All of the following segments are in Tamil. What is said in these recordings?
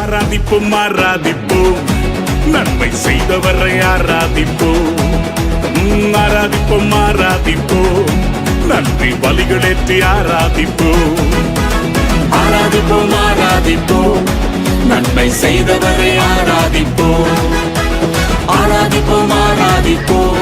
ஆராதிப்போம் ஆராதிப்போம் நன்மை செய்தவரை ஆராதிப்போம். ஆராதிப்போம் ஆராதிப்போம் நன்றி பலிகளேற்றி ஆராதிப்போம். ஆராதிப்போம் ஆராதிப்போம் நன்மை செய்தவரை ஆராதிப்போம். ஆராதிப்போம் ஆராதிப்போம்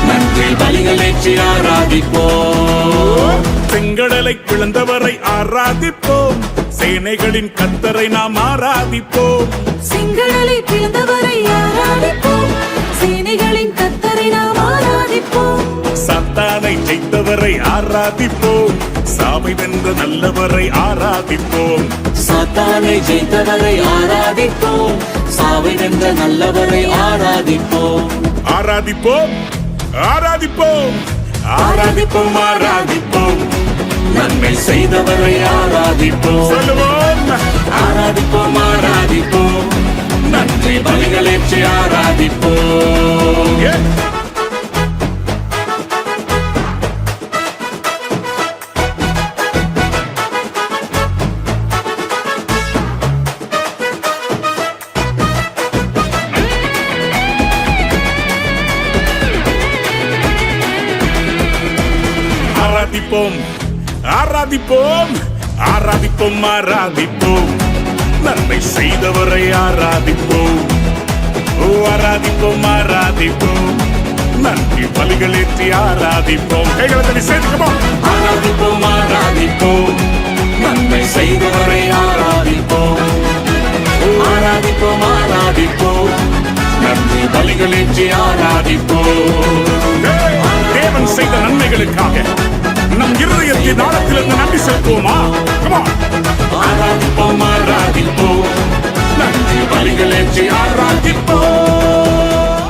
நன்றி பலிகளேற்றி ஆராதிப்போம். செங்கடலை பிளந்தவரை ஆராதிப்போம். சேனைகளின் கர்த்தரை நாம் ஆராதிப்போம். செங்கடலை பிளந்தவரை ஆராதிப்போம். சேனைகளின் கர்த்தரை நாம் ஆராதிப்போம். சாத்தானை ஜெயித்தவரை ஆராதிப்போம். சாவை வென்ற நல்லவரை ஆராதிப்போம். சாத்தானை ஜெயித்தவரை ஆராதிப்போம். சாவை வென்ற நல்லவரை ஆராதிப்போம். ஆராதிப்போம் ஆராதிப்போம் ஆராதிப்போம் ஆராதிப்போம் நன்மை செய்தவரை ஆராதிப்போம். சொல்லுவோம். ஆராதிப்போம் ஆராதிப்போம் நன்றி பலிகளேற்றி ஆராதிப்போம். ஆராதிப்போம் ஆராதிப்போம் ஆராதிப்போம் ஆராதிப்போம் நன்மை செய்தவரை ஆராதிப்போம். ஆராதிப்போம் ஆராதிப்போம் நன்றி பலிகளேற்றி ஆராதிப்போம். கைகளை சேர்த்துக்கோம். ஆராதிப்போம் ஆராதிப்போம் நன்மை செய்தவரை ஆராதிப்போம். ஆராதிப்போம் ஆராதிப்போம் நன்றி பலிகளேற்றி ஆராதிப்போம். தேவன் செய்த நன்மைகளுக்காக நம் இருதயத்தின் ஆழத்திலிருந்து நன்றி செலுத்துவோமா?